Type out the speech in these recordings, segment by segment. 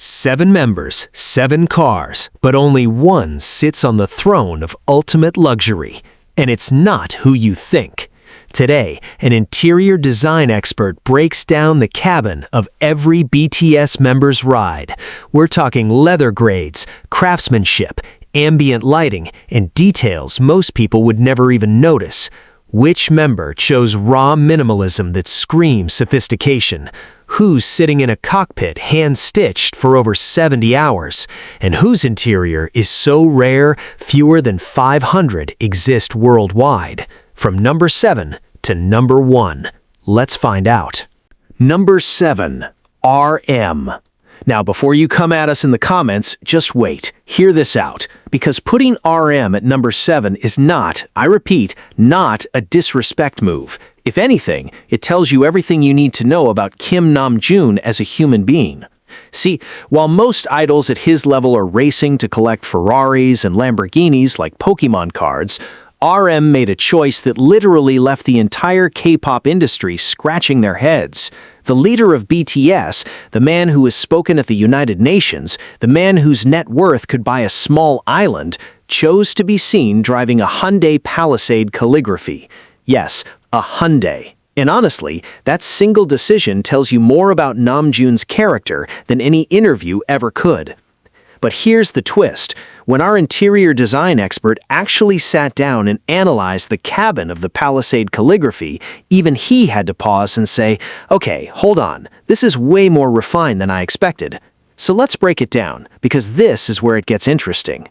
7 members, 7 cars, but only one sits on the throne of ultimate luxury. And it's not who you think. Today, an interior design expert breaks down the cabin of every BTS member's ride. We're talking leather grades, craftsmanship, ambient lighting, and details most people would never even notice. Which member chose raw minimalism that screams sophistication? Who's sitting in a cockpit hand-stitched for over 70 hours? And whose interior is so rare, fewer than 500 exist worldwide? From number 7 to number 1. Let's find out. Number 7. RM. Now, before you come at us in the comments, just wait. Hear this out. Because putting RM at number 7 is not, I repeat, not a disrespect move. If anything, it tells you everything you need to know about Kim Namjoon as a human being. See, while most idols at his level are racing to collect Ferraris and Lamborghinis like Pokemon cards, RM made a choice that literally left the entire K-pop industry scratching their heads. The leader of BTS, the man who has spoken at the United Nations, the man whose net worth could buy a small island, chose to be seen driving a Hyundai Palisade calligraphy. Yes, a Hyundai. And honestly, that single decision tells you more about Namjoon's character than any interview ever could. But here's the twist. When our interior design expert actually sat down and analyzed the cabin of the Palisade calligraphy, even he had to pause and say, okay, hold on, this is way more refined than I expected. So let's break it down, because this is where it gets interesting.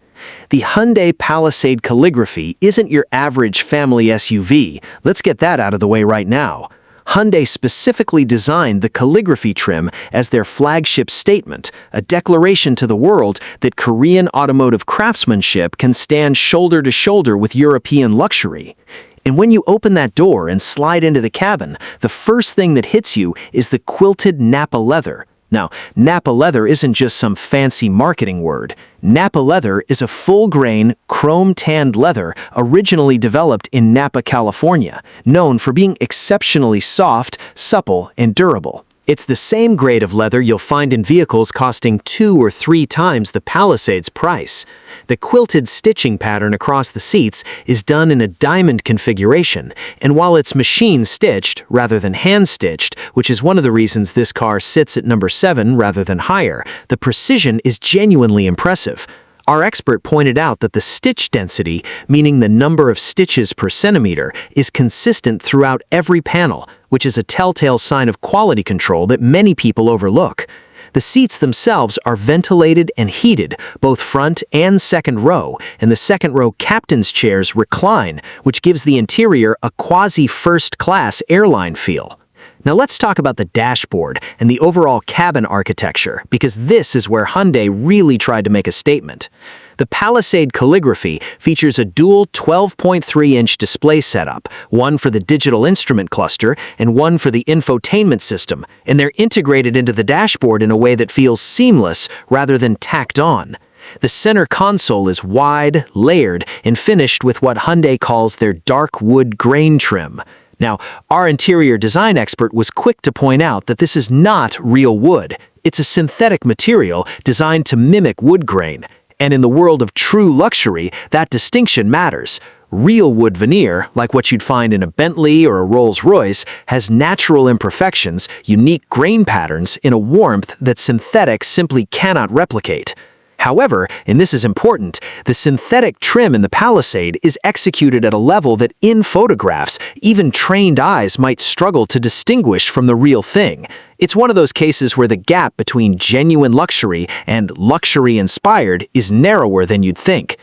The Hyundai Palisade calligraphy isn't your average family SUV. Let's get that out of the way right now. Hyundai specifically designed the calligraphy trim as their flagship statement, a declaration to the world that Korean automotive craftsmanship can stand shoulder to shoulder with European luxury. And when you open that door and slide into the cabin, the first thing that hits you is the quilted Napa leather. Now, Napa leather isn't just some fancy marketing word. Napa leather is a full-grain, chrome-tanned leather originally developed in Napa, California, known for being exceptionally soft, supple, and durable. It's the same grade of leather you'll find in vehicles costing 2 or 3 times the Palisade's price. The quilted stitching pattern across the seats is done in a diamond configuration, and while it's machine-stitched rather than hand-stitched, which is one of the reasons this car sits at number 7 rather than higher, the precision is genuinely impressive. Our expert pointed out that the stitch density, meaning the number of stitches per centimeter, is consistent throughout every panel, which is a telltale sign of quality control that many people overlook. The seats themselves are ventilated and heated, both front and second row, and the second row captain's chairs recline, which gives the interior a quasi-first-class airline feel. Now let's talk about the dashboard and the overall cabin architecture, because this is where Hyundai really tried to make a statement. The Palisade calligraphy features a dual 12.3-inch display setup, one for the digital instrument cluster and one for the infotainment system, and they're integrated into the dashboard in a way that feels seamless rather than tacked on. The center console is wide, layered, and finished with what Hyundai calls their dark wood grain trim. Now, our interior design expert was quick to point out that this is not real wood. It's a synthetic material designed to mimic wood grain. And in the world of true luxury, that distinction matters. Real wood veneer, like what you'd find in a Bentley or a Rolls-Royce, has natural imperfections, unique grain patterns, in a warmth that synthetics simply cannot replicate. However, and this is important, the synthetic trim in the Palisade is executed at a level that in photographs, even trained eyes might struggle to distinguish from the real thing. It's one of those cases where the gap between genuine luxury and luxury-inspired is narrower than you'd think.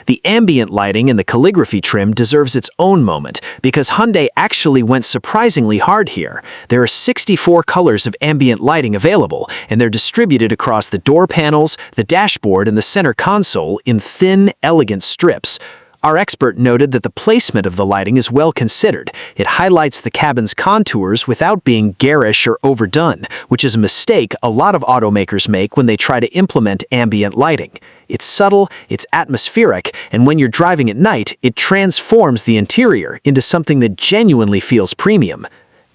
The ambient lighting in the calligraphy trim deserves its own moment, because Hyundai actually went surprisingly hard here. There are 64 colors of ambient lighting available, and they're distributed across the door panels, the dashboard, and the center console in thin, elegant strips. Our expert noted that the placement of the lighting is well considered. It highlights the cabin's contours without being garish or overdone, which is a mistake a lot of automakers make when they try to implement ambient lighting. It's subtle, it's atmospheric, and when you're driving at night, it transforms the interior into something that genuinely feels premium.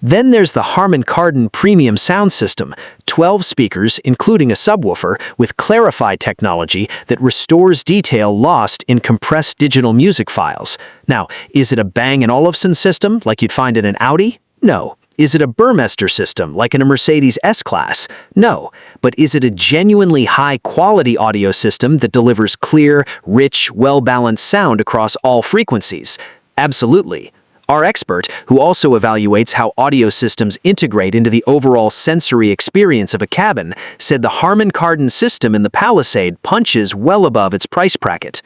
Then there's the Harman Kardon Premium Sound System, 12 speakers including a subwoofer with Clarify technology that restores detail lost in compressed digital music files. Now, is it a Bang & Olufsen system like you'd find in an Audi? No. Is it a Burmester system like in a Mercedes S-Class? No. But is it a genuinely high-quality audio system that delivers clear, rich, well-balanced sound across all frequencies? Absolutely. Our expert, who also evaluates how audio systems integrate into the overall sensory experience of a cabin, said the Harman Kardon system in the Palisade punches well above its price bracket.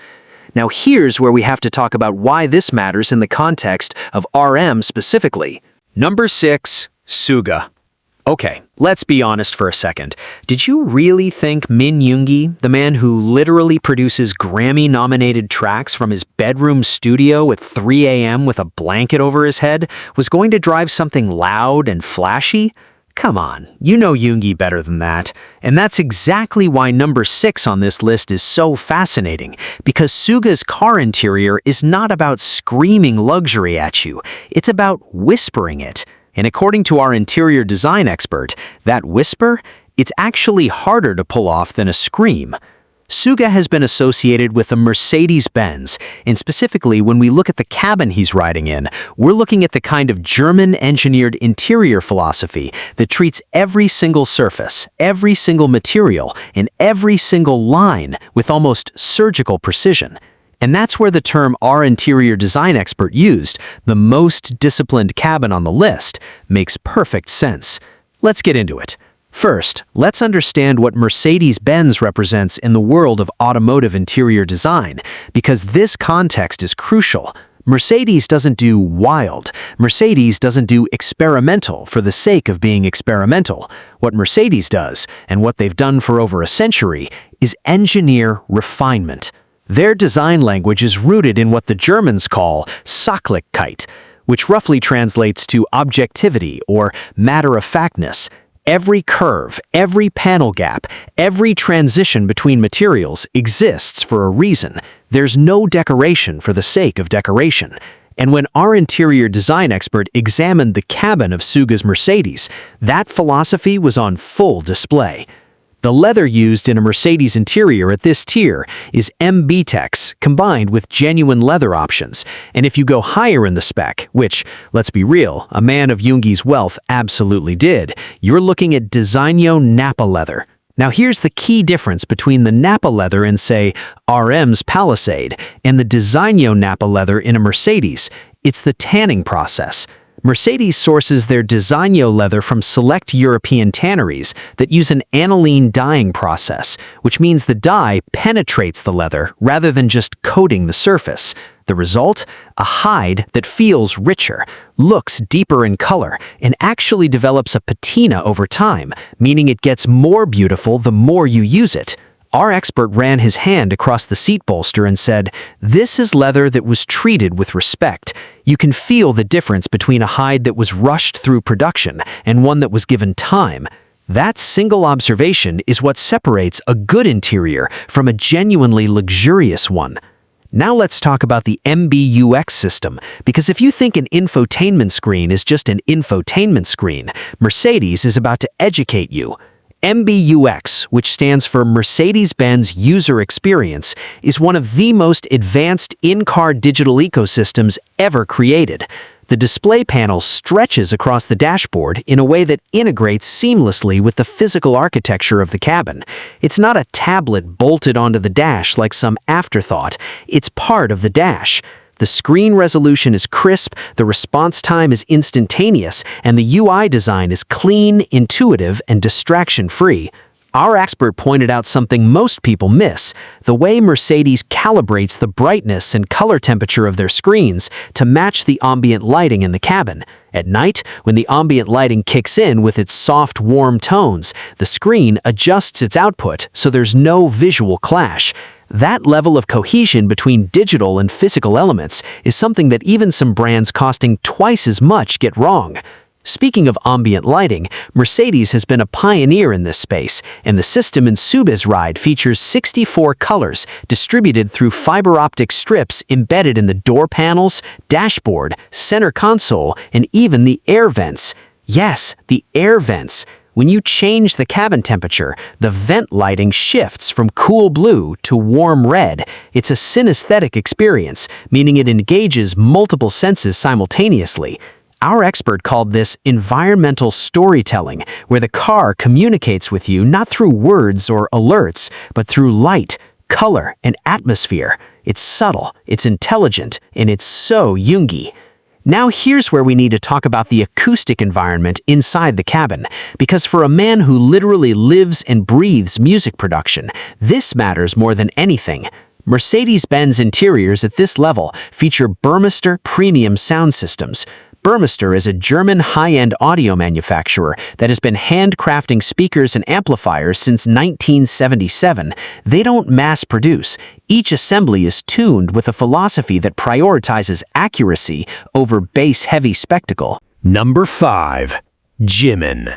Now here's where we have to talk about why this matters in the context of RM specifically. Number 6. Suga. Okay, let's be honest for a second. Did you really think Min Yoongi, the man who literally produces Grammy-nominated tracks from his bedroom studio at 3 a.m. with a blanket over his head, was going to drive something loud and flashy? Come on, you know Yoongi better than that. And that's exactly why number 6 on this list is so fascinating, because Suga's car interior is not about screaming luxury at you, it's about whispering it. And according to our interior design expert, that whisper, it's actually harder to pull off than a scream. Suga has been associated with a Mercedes-Benz, and specifically when we look at the cabin he's riding in, we're looking at the kind of German-engineered interior philosophy that treats every single surface, every single material, and every single line with almost surgical precision. And that's where the term our interior design expert used, the most disciplined cabin on the list, makes perfect sense. Let's get into it. First, let's understand what Mercedes-Benz represents in the world of automotive interior design, because this context is crucial. Mercedes doesn't do wild. Mercedes doesn't do experimental for the sake of being experimental. What Mercedes does, and what they've done for over a century, is engineer refinement. Their design language is rooted in what the Germans call Sachlichkeit, which roughly translates to objectivity or matter-of-factness. Every curve, every panel gap, every transition between materials exists for a reason. There's no decoration for the sake of decoration. And when our interior design expert examined the cabin of Suga's Mercedes, that philosophy was on full display. The leather used in a Mercedes interior at this tier is MBTEX combined with genuine leather options, and if you go higher in the spec, which, let's be real, a man of Yoongi's wealth absolutely did, you're looking at Designo Nappa leather. Now here's the key difference between the Nappa leather in, say, RM's Palisade and the Designo Nappa leather in a Mercedes. It's the tanning process. Mercedes sources their Designo leather from select European tanneries that use an aniline dyeing process, which means the dye penetrates the leather rather than just coating the surface. The result? A hide that feels richer, looks deeper in color, and actually develops a patina over time, meaning it gets more beautiful the more you use it. Our expert ran his hand across the seat bolster and said, "This is leather that was treated with respect. You can feel the difference between a hide that was rushed through production and one that was given time." That single observation is what separates a good interior from a genuinely luxurious one. Now let's talk about the MBUX system, because if you think an infotainment screen is just an infotainment screen, Mercedes is about to educate you. MBUX, which stands for Mercedes-Benz User Experience, is one of the most advanced in-car digital ecosystems ever created. The display panel stretches across the dashboard in a way that integrates seamlessly with the physical architecture of the cabin. It's not a tablet bolted onto the dash like some afterthought. It's part of the dash. The screen resolution is crisp, the response time is instantaneous, and the UI design is clean, intuitive, and distraction-free. Our expert pointed out something most people miss: the way Mercedes calibrates the brightness and color temperature of their screens to match the ambient lighting in the cabin. At night, when the ambient lighting kicks in with its soft, warm tones, the screen adjusts its output so there's no visual clash. That level of cohesion between digital and physical elements is something that even some brands costing twice as much get wrong. Speaking of ambient lighting, Mercedes has been a pioneer in this space, and the system in Suba's ride features 64 colors distributed through fiber optic strips embedded in the door panels, dashboard, center console, and even the air vents. Yes, the air vents. When you change the cabin temperature, the vent lighting shifts from cool blue to warm red. It's a synesthetic experience, meaning it engages multiple senses simultaneously. Our expert called this environmental storytelling, where the car communicates with you not through words or alerts, but through light, color, and atmosphere. It's subtle, it's intelligent, and it's so Jungy. Now here's where we need to talk about the acoustic environment inside the cabin, because for a man who literally lives and breathes music production, this matters more than anything. Mercedes-Benz interiors at this level feature Burmester premium sound systems. Burmester is a German high-end audio manufacturer that has been handcrafting speakers and amplifiers since 1977. They don't mass produce. Each assembly is tuned with a philosophy that prioritizes accuracy over bass-heavy spectacle. Number 5. Jimin.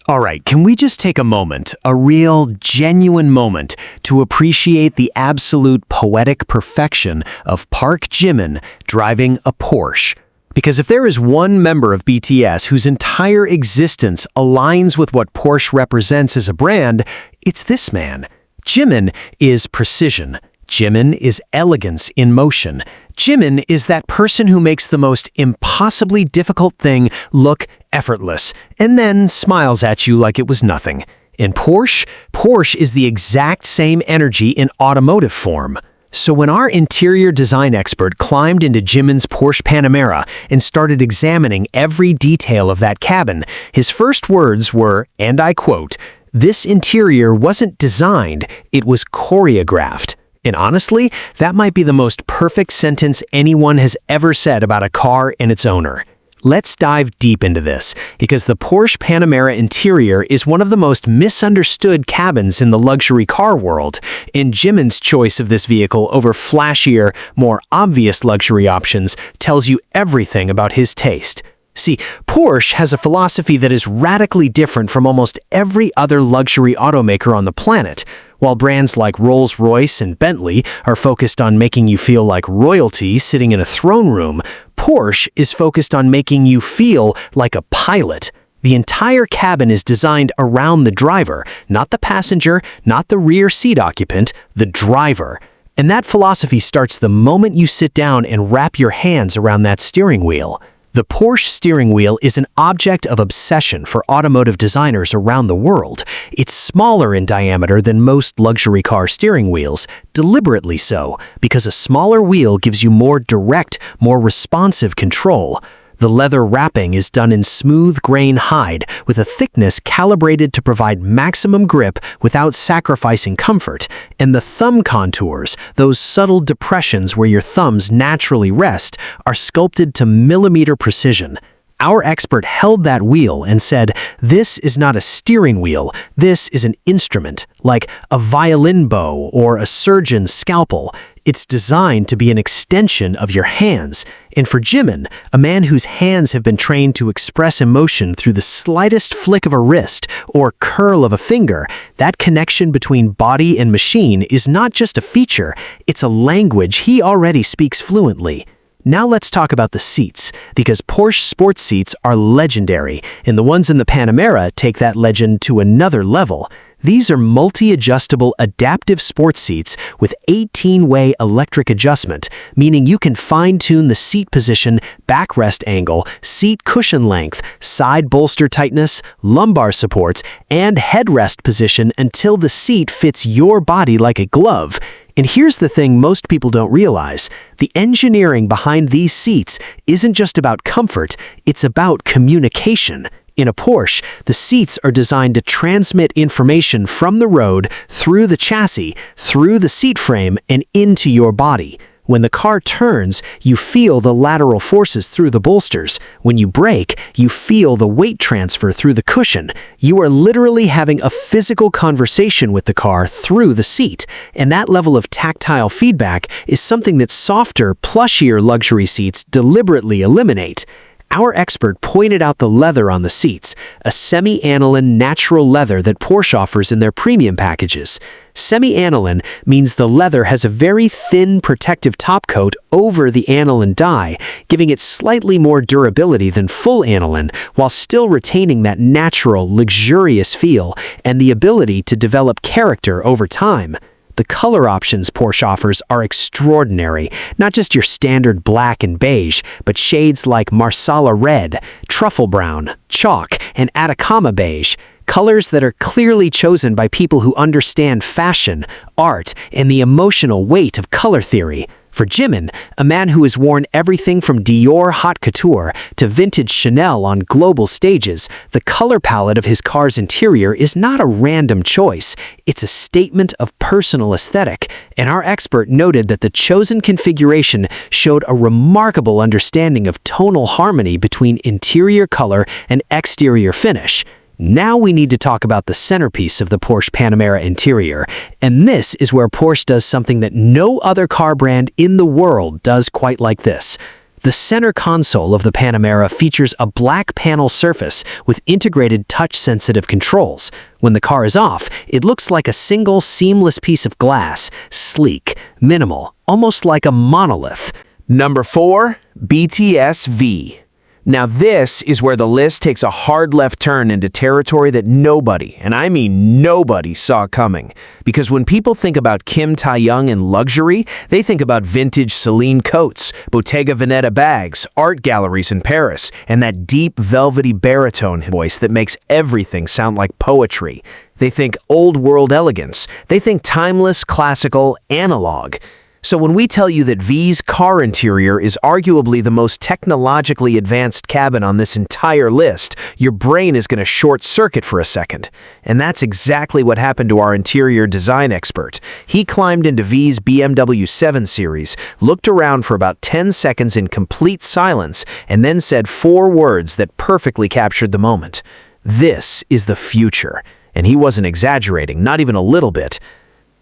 Alright, can we just take a moment, a real, genuine moment, to appreciate the absolute poetic perfection of Park Jimin driving a Porsche? Because if there is one member of BTS whose entire existence aligns with what Porsche represents as a brand, it's this man. Jimin is precision. Jimin is elegance in motion. Jimin is that person who makes the most impossibly difficult thing look effortless, and then smiles at you like it was nothing. In Porsche is the exact same energy in automotive form. So when our interior design expert climbed into Jimin's Porsche Panamera and started examining every detail of that cabin, his first words were, and I quote, "This interior wasn't designed, it was choreographed." And honestly, that might be the most perfect sentence anyone has ever said about a car and its owner. Let's dive deep into this, because the Porsche Panamera interior is one of the most misunderstood cabins in the luxury car world, and Jimin's choice of this vehicle over flashier, more obvious luxury options tells you everything about his taste. See, Porsche has a philosophy that is radically different from almost every other luxury automaker on the planet. While brands like Rolls-Royce and Bentley are focused on making you feel like royalty sitting in a throne room, Porsche is focused on making you feel like a pilot. The entire cabin is designed around the driver, not the passenger, not the rear seat occupant, the driver. And that philosophy starts the moment you sit down and wrap your hands around that steering wheel. The Porsche steering wheel is an object of obsession for automotive designers around the world. It's smaller in diameter than most luxury car steering wheels, deliberately so, because a smaller wheel gives you more direct, more responsive control. The leather wrapping is done in smooth grain hide with a thickness calibrated to provide maximum grip without sacrificing comfort, and the thumb contours, those subtle depressions where your thumbs naturally rest, are sculpted to millimeter precision. Our expert held that wheel and said, "This is not a steering wheel, this is an instrument, like a violin bow or a surgeon's scalpel. It's designed to be an extension of your hands." And for Jimin, a man whose hands have been trained to express emotion through the slightest flick of a wrist or curl of a finger, that connection between body and machine is not just a feature, it's a language he already speaks fluently. Now let's talk about the seats, because Porsche sports seats are legendary, and the ones in the Panamera take that legend to another level. These are multi-adjustable adaptive sports seats with 18-way electric adjustment, meaning you can fine-tune the seat position, backrest angle, seat cushion length, side bolster tightness, lumbar supports, and headrest position until the seat fits your body like a glove. And here's the thing most people don't realize. The engineering behind these seats isn't just about comfort, it's about communication. In a Porsche, the seats are designed to transmit information from the road, through the chassis, through the seat frame, and into your body. When the car turns, you feel the lateral forces through the bolsters. When you brake, you feel the weight transfer through the cushion. You are literally having a physical conversation with the car through the seat. And that level of tactile feedback is something that softer, plushier luxury seats deliberately eliminate. Our expert pointed out the leather on the seats, a semi-aniline natural leather that Porsche offers in their premium packages. Semi-aniline means the leather has a very thin protective top coat over the aniline dye, giving it slightly more durability than full aniline, while still retaining that natural, luxurious feel and the ability to develop character over time. The color options Porsche offers are extraordinary, not just your standard black and beige, but shades like Marsala red, truffle brown, chalk, and Atacama beige, colors that are clearly chosen by people who understand fashion, art, and the emotional weight of color theory. For Jimin, a man who has worn everything from Dior haute couture to vintage Chanel on global stages, the color palette of his car's interior is not a random choice. It's a statement of personal aesthetic, and our expert noted that the chosen configuration showed a remarkable understanding of tonal harmony between interior color and exterior finish. Now we need to talk about the centerpiece of the Porsche Panamera interior, and this is where Porsche does something that no other car brand in the world does quite like this. The center console of the Panamera features a black panel surface with integrated touch-sensitive controls. When the car is off, it looks like a single seamless piece of glass, sleek, minimal, almost like a monolith. Number 4, BTS V. Now this is where the list takes a hard left turn into territory that nobody, and I mean nobody, saw coming. Because when people think about Kim Taehyung and luxury, they think about vintage Celine coats, Bottega Veneta bags, art galleries in Paris, and that deep velvety baritone voice that makes everything sound like poetry. They think old world elegance. They think timeless, classical, analog. So when we tell you that V's car interior is arguably the most technologically advanced cabin on this entire list, your brain is going to short circuit for a second. And that's exactly what happened to our interior design expert. He climbed into V's BMW 7 Series, looked around for about 10 seconds in complete silence, and then said 4 words that perfectly captured the moment. This is the future. And he wasn't exaggerating, not even a little bit.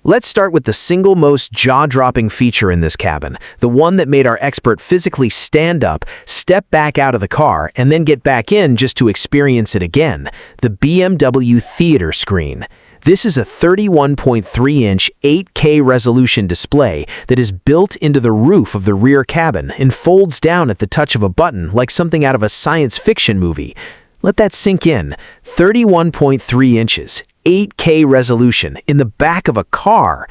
Let's start with the single most jaw-dropping feature in this cabin, the one that made our expert physically stand up, step back out of the car, and then get back in just to experience it again, the BMW theater screen. This is a 31.3-inch 8K resolution display that is built into the roof of the rear cabin and folds down at the touch of a button like something out of a science fiction movie. Let that sink in. 31.3 inches, 8K resolution in the back of a car.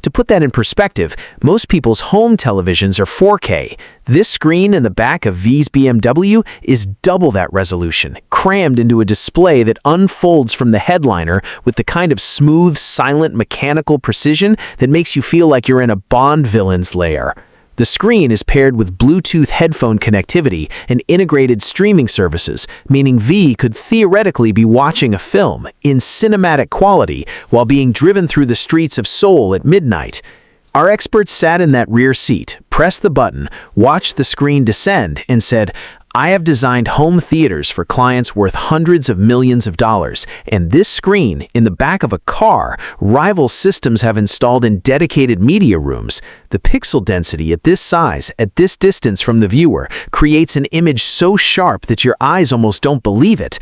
To put that in perspective, most people's home televisions are 4K. This screen in the back of V's BMW is double that resolution, crammed into a display that unfolds from the headliner with the kind of smooth, silent, mechanical precision that makes you feel like you're in a Bond villain's lair. The screen is paired with Bluetooth headphone connectivity and integrated streaming services, meaning V could theoretically be watching a film in cinematic quality while being driven through the streets of Seoul at midnight. Our expert sat in that rear seat, pressed the button, watched the screen descend, and said, "I have designed home theaters for clients worth hundreds of millions of dollars, and this screen in the back of a car rival systems have installed in dedicated media rooms. The pixel density at this size, at this distance from the viewer, creates an image so sharp that your eyes almost don't believe it."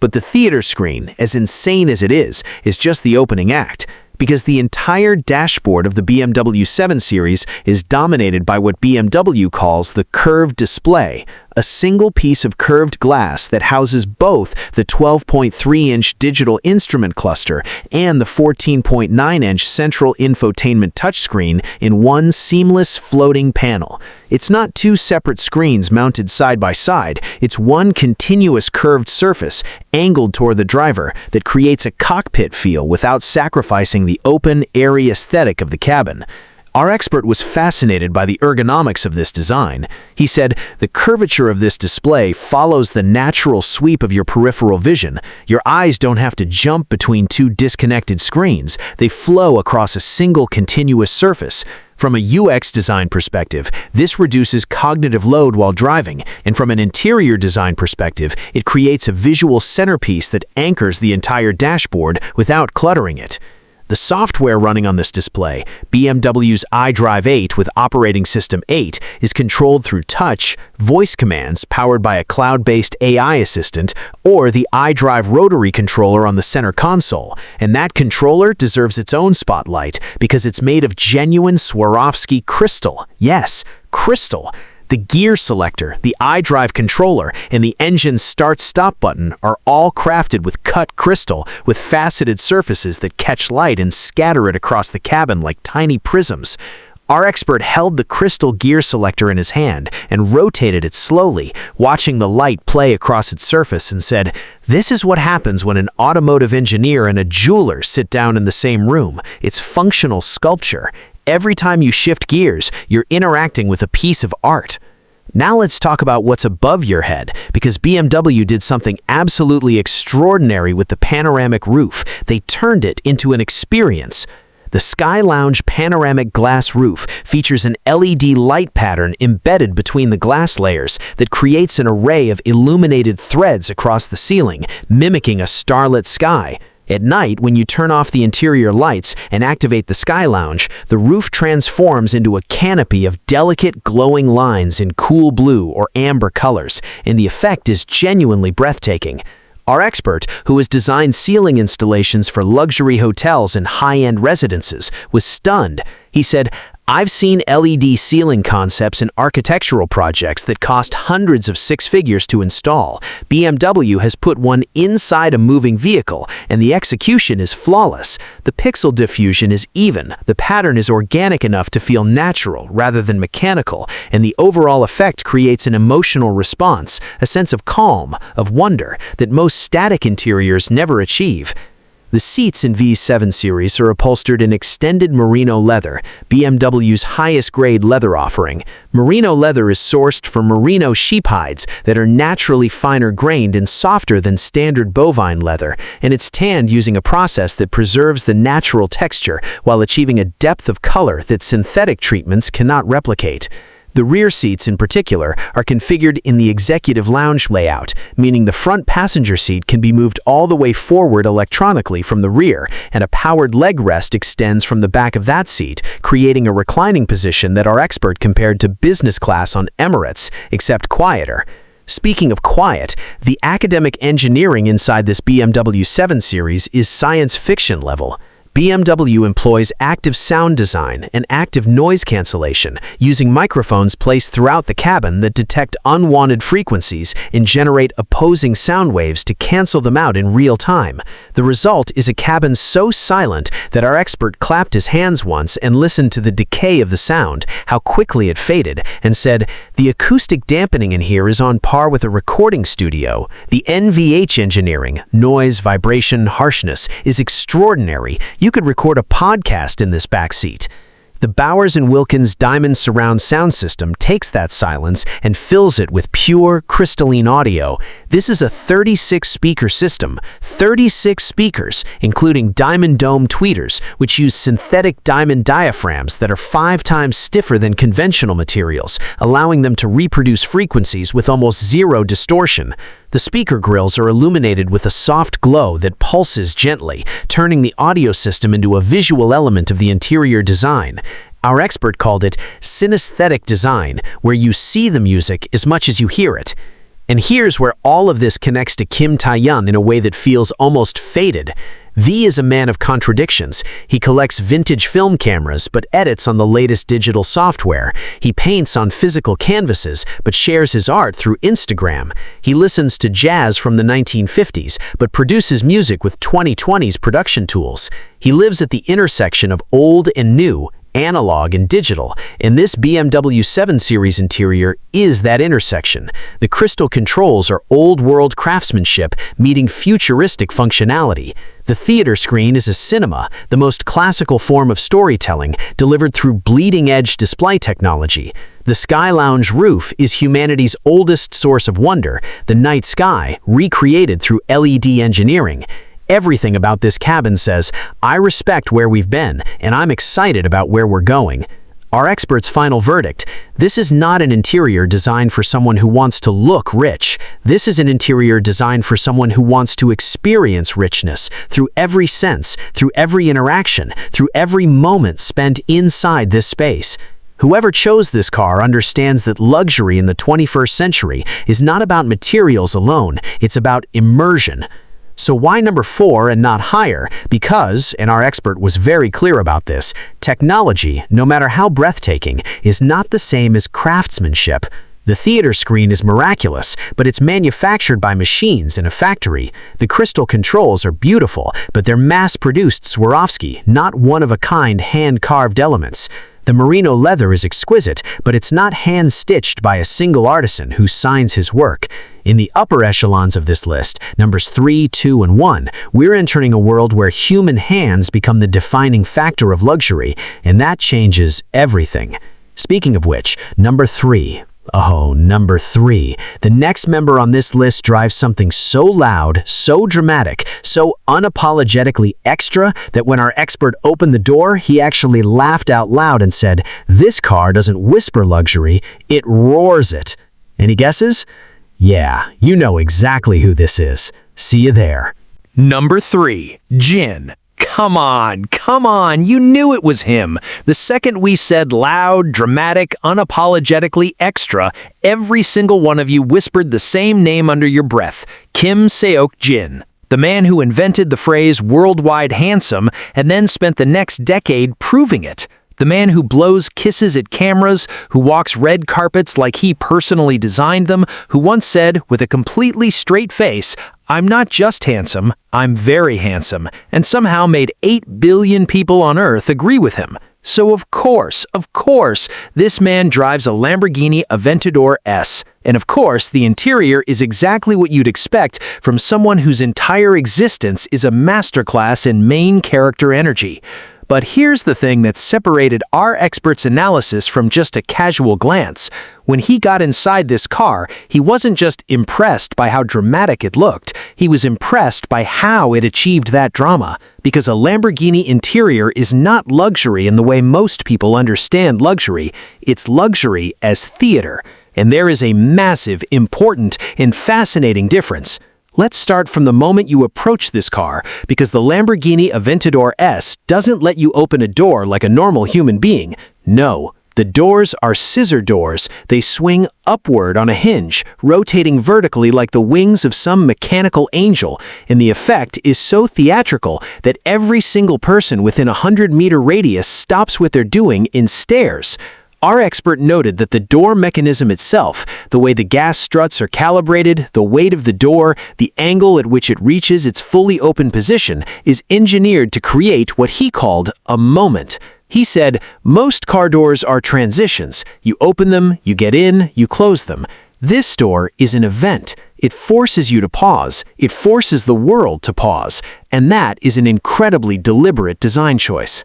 But the theater screen, as insane as it is just the opening act. Because the entire dashboard of the BMW 7 Series is dominated by what BMW calls the curved display, a single piece of curved glass that houses both the 12.3-inch digital instrument cluster and the 14.9-inch central infotainment touchscreen in one seamless floating panel. It's not 2 separate screens mounted side by side, it's one continuous curved surface angled toward the driver that creates a cockpit feel without sacrificing the open, airy aesthetic of the cabin. Our expert was fascinated by the ergonomics of this design. He said, "The curvature of this display follows the natural sweep of your peripheral vision. Your eyes don't have to jump between 2 disconnected screens. They flow across a single continuous surface." From a UX design perspective, this reduces cognitive load while driving, and from an interior design perspective, it creates a visual centerpiece that anchors the entire dashboard without cluttering it. The software running on this display, BMW's iDrive 8 with operating system 8, is controlled through touch, voice commands powered by a cloud-based AI assistant, or the iDrive rotary controller on the center console. And that controller deserves its own spotlight because it's made of genuine Swarovski crystal. Yes, crystal. The gear selector, the iDrive controller, and the engine's start-stop button are all crafted with cut crystal with faceted surfaces that catch light and scatter it across the cabin like tiny prisms. Our expert held the crystal gear selector in his hand and rotated it slowly, watching the light play across its surface, and said, "This is what happens when an automotive engineer and a jeweler sit down in the same room. It's functional sculpture. Every time you shift gears, you're interacting with a piece of art." Now let's talk about what's above your head, because BMW did something absolutely extraordinary with the panoramic roof. They turned it into an experience. The Sky Lounge panoramic glass roof features an LED light pattern embedded between the glass layers that creates an array of illuminated threads across the ceiling, mimicking a starlit sky. At night, when you turn off the interior lights and activate the Sky Lounge, the roof transforms into a canopy of delicate glowing lines in cool blue or amber colors, and the effect is genuinely breathtaking. Our expert, who has designed ceiling installations for luxury hotels and high-end residences, was stunned. He said, "I've seen LED ceiling concepts in architectural projects that cost hundreds of six figures to install. BMW has put one inside a moving vehicle, and the execution is flawless. The pixel diffusion is even, the pattern is organic enough to feel natural rather than mechanical, and the overall effect creates an emotional response, a sense of calm, of wonder, that most static interiors never achieve." The seats in V7 series are upholstered in extended merino leather, BMW's highest-grade leather offering. Merino leather is sourced from merino sheep hides that are naturally finer-grained and softer than standard bovine leather, and it's tanned using a process that preserves the natural texture while achieving a depth of color that synthetic treatments cannot replicate. The rear seats, in particular, are configured in the executive lounge layout, meaning the front passenger seat can be moved all the way forward electronically from the rear, and a powered leg rest extends from the back of that seat, creating a reclining position that our expert compared to business class on Emirates, except quieter. Speaking of quiet, the academic engineering inside this BMW 7 Series is science fiction level. BMW employs active sound design and active noise cancellation, using microphones placed throughout the cabin that detect unwanted frequencies and generate opposing sound waves to cancel them out in real time. The result is a cabin so silent that our expert clapped his hands once and listened to the decay of the sound, how quickly it faded, and said, "The acoustic dampening in here is on par with a recording studio. The NVH engineering, noise, vibration, harshness, is extraordinary. You could record a podcast in this backseat." The Bowers & Wilkins Diamond Surround sound system takes that silence and fills it with pure, crystalline audio. This is a 36-speaker system, 36 speakers, including diamond dome tweeters, which use synthetic diamond diaphragms that are 5 times stiffer than conventional materials, allowing them to reproduce frequencies with almost zero distortion. The speaker grills are illuminated with a soft glow that pulses gently, turning the audio system into a visual element of the interior design. Our expert called it synesthetic design, where you see the music as much as you hear it. And here's where all of this connects to Kim Taehyung in a way that feels almost fated. V is a man of contradictions. He collects vintage film cameras but edits on the latest digital software. He paints on physical canvases but shares his art through Instagram. He listens to jazz from the 1950s but produces music with 2020's production tools. He lives at the intersection of old and new, analog and digital, and this BMW 7 Series interior is that intersection. The crystal controls are old-world craftsmanship meeting futuristic functionality. The theater screen is a cinema, the most classical form of storytelling, delivered through bleeding-edge display technology. The Sky Lounge roof is humanity's oldest source of wonder, the night sky, recreated through LED engineering. Everything about this cabin says, "I respect where we've been, and I'm excited about where we're going." Our expert's final verdict: this is not an interior designed for someone who wants to look rich. This is an interior designed for someone who wants to experience richness through every sense, through every interaction, through every moment spent inside this space. Whoever chose this car understands that luxury in the 21st century is not about materials alone, it's about immersion. So why number 4 and not higher? Because, and our expert was very clear about this, technology, no matter how breathtaking, is not the same as craftsmanship. The theater screen is miraculous, but it's manufactured by machines in a factory. The crystal controls are beautiful, but they're mass-produced Swarovski, not one-of-a-kind hand-carved elements. The merino leather is exquisite, but it's not hand-stitched by a single artisan who signs his work. In the upper echelons of this list, numbers 3, 2, and 1, we're entering a world where human hands become the defining factor of luxury, and that changes everything. Speaking of which, number 3. Oh, number 3. The next member on this list drives something so loud, so dramatic, so unapologetically extra that when our expert opened the door, he actually laughed out loud and said, "This car doesn't whisper luxury, it roars it." Any guesses? Yeah, you know exactly who this is. See you there. Number 3. Jin. Come on, you knew it was him. The second we said loud, dramatic, unapologetically extra, every single one of you whispered the same name under your breath: Kim Seok-jin. The man who invented the phrase worldwide handsome and then spent the next decade proving it. The man who blows kisses at cameras, who walks red carpets like he personally designed them, who once said, with a completely straight face, "I'm not just handsome, I'm very handsome," and somehow made 8 billion people on Earth agree with him. So of course, this man drives a Lamborghini Aventador S. And of course, the interior is exactly what you'd expect from someone whose entire existence is a masterclass in main character energy. But here's the thing that separated our expert's analysis from just a casual glance. When he got inside this car, he wasn't just impressed by how dramatic it looked, he was impressed by how it achieved that drama. Because a Lamborghini interior is not luxury in the way most people understand luxury, it's luxury as theater. And there is a massive, important, and fascinating difference. Let's start from the moment you approach this car, because the Lamborghini Aventador S doesn't let you open a door like a normal human being. No, the doors are scissor doors. They swing upward on a hinge, rotating vertically like the wings of some mechanical angel, and the effect is so theatrical that every single person within a 100-meter radius stops what they're doing and stares. Our expert noted that the door mechanism itself, the way the gas struts are calibrated, the weight of the door, the angle at which it reaches its fully open position, is engineered to create what he called a moment. He said, most car doors are transitions. You open them, you get in, you close them. This door is an event. It forces you to pause. It forces the world to pause. And that is an incredibly deliberate design choice.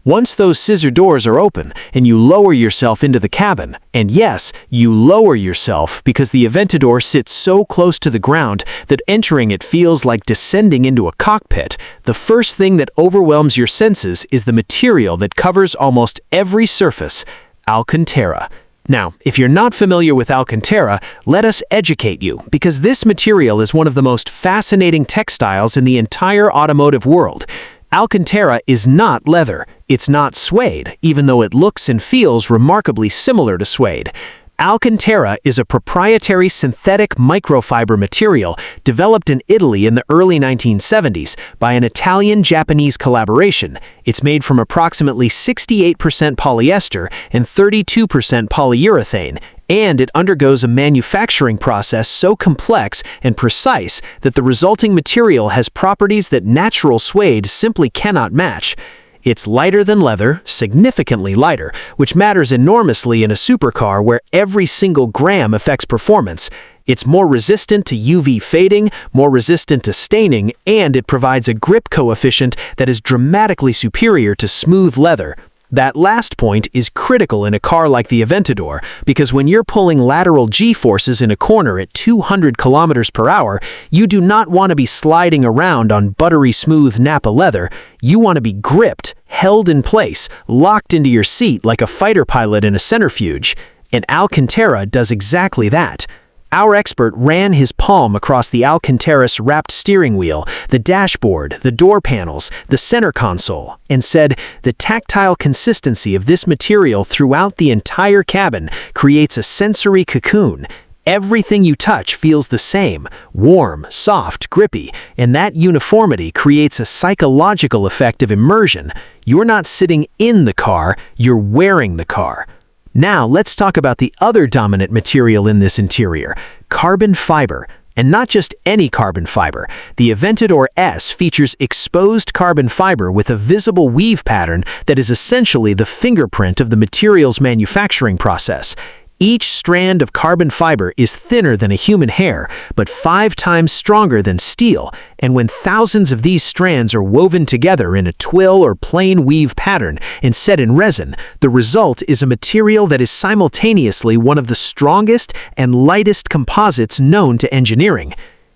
Once those scissor doors are open and you lower yourself into the cabin, and yes, you lower yourself because the Aventador sits so close to the ground that entering it feels like descending into a cockpit, the first thing that overwhelms your senses is the material that covers almost every surface: Alcantara. Now, if you're not familiar with Alcantara, let us educate you, because this material is one of the most fascinating textiles in the entire automotive world. Alcantara is not leather. It's not suede, even though it looks and feels remarkably similar to suede. Alcantara is a proprietary synthetic microfiber material developed in Italy in the early 1970s by an Italian-Japanese collaboration. It's made from approximately 68% polyester and 32% polyurethane, and it undergoes a manufacturing process so complex and precise that the resulting material has properties that natural suede simply cannot match. It's lighter than leather, significantly lighter, which matters enormously in a supercar where every single gram affects performance. It's more resistant to UV fading, more resistant to staining, and it provides a grip coefficient that is dramatically superior to smooth leather. That last point is critical in a car like the Aventador, because when you're pulling lateral G-forces in a corner at 200 kilometers per hour, you do not want to be sliding around on buttery smooth Napa leather. You want to be gripped, held in place, locked into your seat like a fighter pilot in a centrifuge. And Alcantara does exactly that. Our expert ran his palm across the Alcantara-wrapped steering wheel, the dashboard, the door panels, the center console, and said, the tactile consistency of this material throughout the entire cabin creates a sensory cocoon. Everything you touch feels the same, warm, soft, grippy, and that uniformity creates a psychological effect of immersion. You're not sitting in the car, you're wearing the car. Now let's talk about the other dominant material in this interior, carbon fiber. And not just any carbon fiber. The Aventador S features exposed carbon fiber with a visible weave pattern that is essentially the fingerprint of the material's manufacturing process. Each strand of carbon fiber is thinner than a human hair, but 5 times stronger than steel, and when thousands of these strands are woven together in a twill or plain weave pattern and set in resin, the result is a material that is simultaneously one of the strongest and lightest composites known to engineering.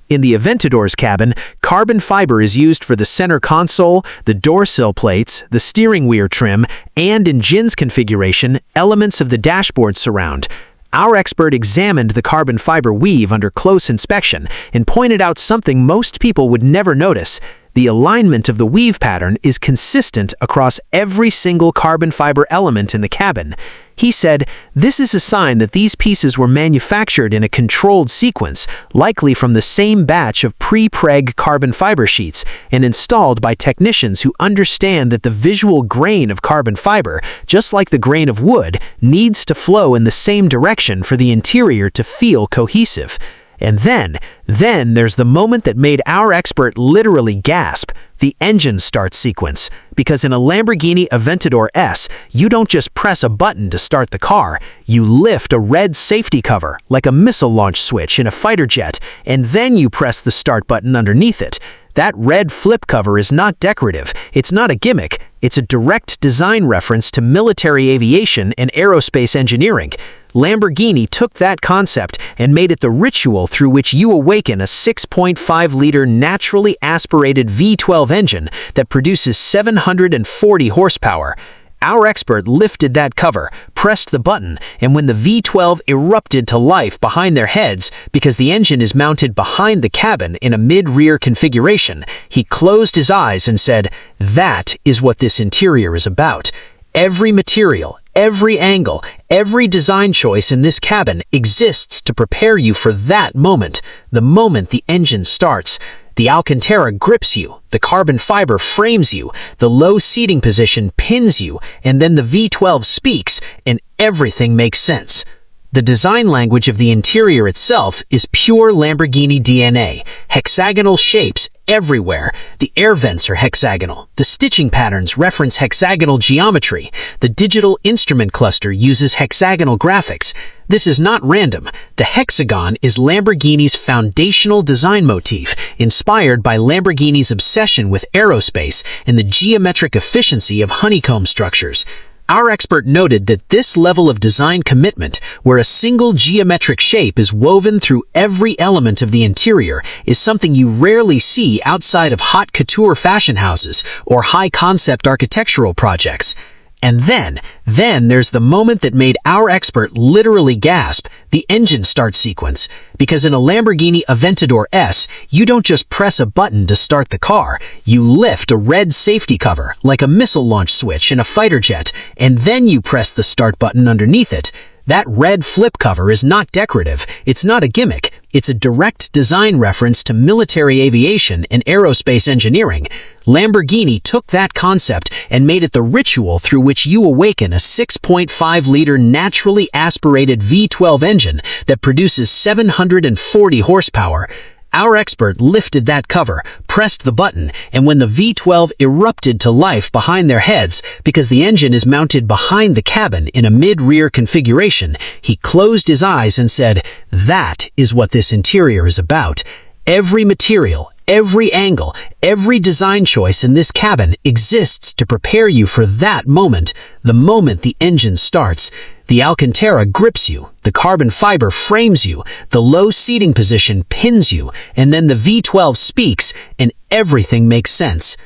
In the Aventador's cabin, carbon fiber is used for the center console, the door sill plates, the steering wheel trim, and in Jin's configuration, elements of the dashboard surround. Our expert examined the carbon fiber weave under close inspection and pointed out something most people would never notice. The alignment of the weave pattern is consistent across every single carbon fiber element in the cabin. He said, this is a sign that these pieces were manufactured in a controlled sequence, likely from the same batch of pre-preg carbon fiber sheets, and installed by technicians who understand that the visual grain of carbon fiber, just like the grain of wood, needs to flow in the same direction for the interior to feel cohesive. And then there's the moment that made our expert literally gasp, the engine start sequence. Because in a Lamborghini Aventador S, you don't just press a button to start the car, you lift a red safety cover, like a missile launch switch in a fighter jet, and then you press the start button underneath it. That red flip cover is not decorative, it's not a gimmick, it's a direct design reference to military aviation and aerospace engineering. Lamborghini took that concept and made it the ritual through which you awaken a 6.5-liter naturally aspirated V12 engine that produces 740 horsepower. Our expert lifted that cover, pressed the button, and when the V12 erupted to life behind their heads, because the engine is mounted behind the cabin in a mid-rear configuration, he closed his eyes and said, "That is what this interior is about. Every material, every angle, every design choice in this cabin exists to prepare you for that moment, the moment the engine starts. The Alcantara grips you, the carbon fiber frames you, the low seating position pins you, and then the V12 speaks, and everything makes sense." The design language of the interior itself is pure Lamborghini DNA, hexagonal shapes everywhere. The air vents are hexagonal. The stitching patterns reference hexagonal geometry. The digital instrument cluster uses hexagonal graphics. This is not random. The hexagon is Lamborghini's foundational design motif, inspired by Lamborghini's obsession with aerospace and the geometric efficiency of honeycomb structures. Our expert noted that this level of design commitment, where a single geometric shape is woven through every element of the interior, is something you rarely see outside of haute couture fashion houses or high-concept architectural projects. And then there's the moment that made our expert literally gasp, the engine start sequence. Because in a Lamborghini Aventador S, you don't just press a button to start the car, you lift a red safety cover, like a missile launch switch in a fighter jet, and then you press the start button underneath it. That red flip cover is not decorative, it's not a gimmick, it's a direct design reference to military aviation and aerospace engineering. Lamborghini took that concept and made it the ritual through which you awaken a 6.5-liter naturally aspirated V12 engine that produces 740 horsepower. Our expert lifted that cover, pressed the button, and when the V12 erupted to life behind their heads, because the engine is mounted behind the cabin in a mid-rear configuration, he closed his eyes and said, "That is what this interior is about. Every material, every angle, every design choice in this cabin exists to prepare you for that moment, the moment the engine starts. The Alcantara grips you, the carbon fiber frames you, the low seating position pins you, and then the V12 speaks, and everything makes sense."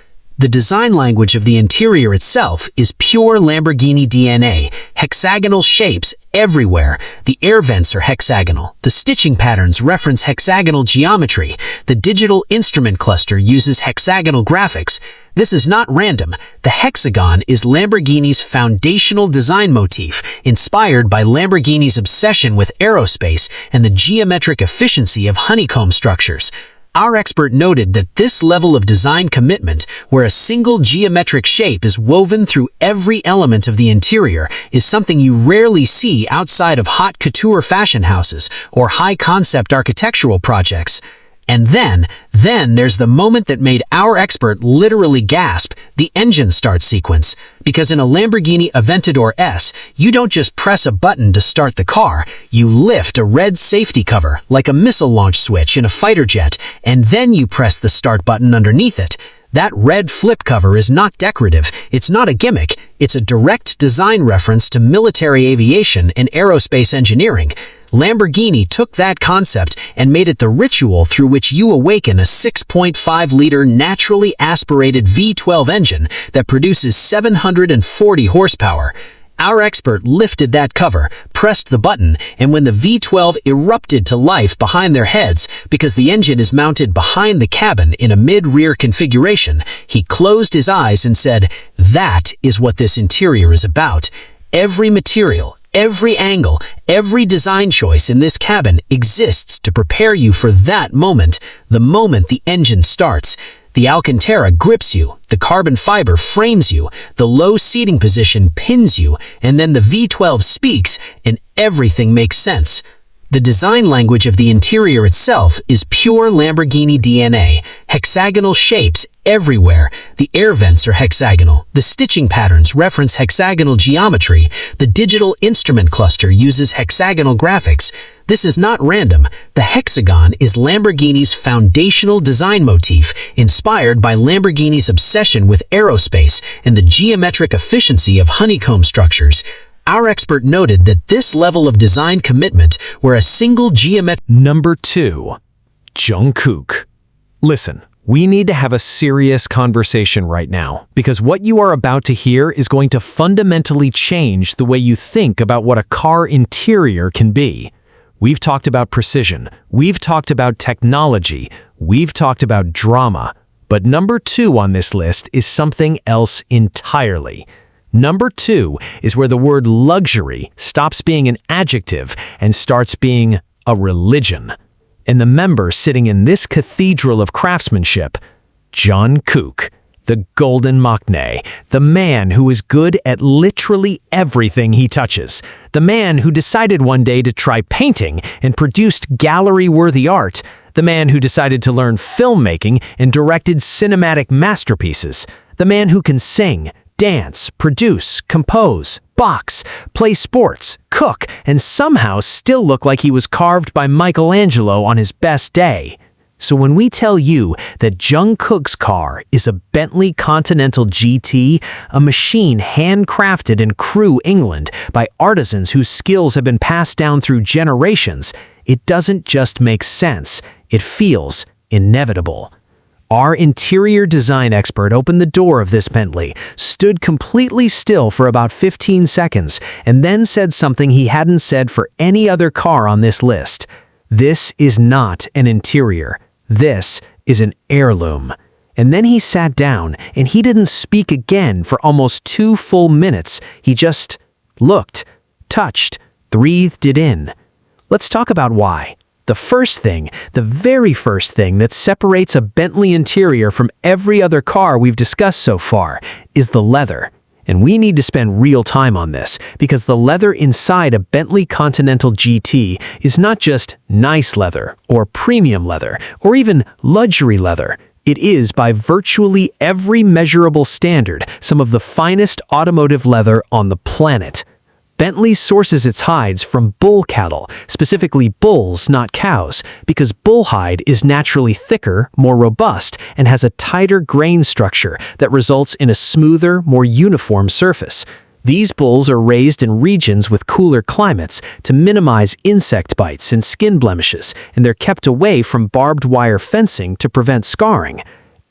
The design language of the interior itself is pure Lamborghini DNA, hexagonal shapes everywhere. The air vents are hexagonal. The stitching patterns reference hexagonal geometry. The digital instrument cluster uses hexagonal graphics. This is not random. The hexagon is Lamborghini's foundational design motif, inspired by Lamborghini's obsession with aerospace and the geometric efficiency of honeycomb structures. Our expert noted that this level of design commitment, where a single geometric shape is woven through every element of the interior, is something you rarely see outside of haute couture fashion houses or high-concept architectural projects. And then there's the moment that made our expert literally gasp, the engine start sequence. Because in a Lamborghini Aventador S, you don't just press a button to start the car, you lift a red safety cover, like a missile launch switch in a fighter jet, and then you press the start button underneath it. That red flip cover is not decorative, it's not a gimmick, it's a direct design reference to military aviation and aerospace engineering. Lamborghini took that concept and made it the ritual through which you awaken a 6.5-liter naturally aspirated V12 engine that produces 740 horsepower. Our expert lifted that cover, pressed the button, and when the V12 erupted to life behind their heads, because the engine is mounted behind the cabin in a mid-rear configuration, he closed his eyes and said, "That is what this interior is about." Every material, every angle, every design choice in this cabin exists to prepare you for that moment, the moment the engine starts. The Alcantara grips you, the carbon fiber frames you, the low seating position pins you, and then the V12 speaks, and everything makes sense. The design language of the interior itself is pure Lamborghini DNA, hexagonal shapes everywhere. The air vents are hexagonal. The stitching patterns reference hexagonal geometry. The digital instrument cluster uses hexagonal graphics. This is not random. The hexagon is Lamborghini's foundational design motif, inspired by Lamborghini's obsession with aerospace and the geometric efficiency of honeycomb structures. Our expert noted that this level of design commitment, where a single geometric... Number 2. Jungkook. Listen, we need to have a serious conversation right now, because what you are about to hear is going to fundamentally change the way you think about what a car interior can be. We've talked about precision, we've talked about technology, we've talked about drama, but number 2 on this list is something else entirely. Number 2 is where the word luxury stops being an adjective and starts being a religion. And the member sitting in this cathedral of craftsmanship, Jungkook, the golden maknae, the man who is good at literally everything he touches, the man who decided one day to try painting and produced gallery-worthy art, the man who decided to learn filmmaking and directed cinematic masterpieces, the man who can sing, dance, produce, compose, box, play sports, cook, and somehow still look like he was carved by Michelangelo on his best day. So when we tell you that Jungkook's car is a Bentley Continental GT, a machine handcrafted in Crewe, England, by artisans whose skills have been passed down through generations, it doesn't just make sense, it feels inevitable. Our interior design expert opened the door of this Bentley, stood completely still for about 15 seconds, and then said something he hadn't said for any other car on this list. This is not an interior. This is an heirloom. And then he sat down, and he didn't speak again for almost 2 full minutes. He just looked, touched, breathed it in. Let's talk about why. The very first thing that separates a Bentley interior from every other car we've discussed so far is the leather. And we need to spend real time on this, because the leather inside a Bentley Continental GT is not just nice leather, or premium leather, or even luxury leather. It is, by virtually every measurable standard, some of the finest automotive leather on the planet. Bentley sources its hides from bull cattle, specifically bulls, not cows, because bull hide is naturally thicker, more robust, and has a tighter grain structure that results in a smoother, more uniform surface. These bulls are raised in regions with cooler climates to minimize insect bites and skin blemishes, and they're kept away from barbed wire fencing to prevent scarring.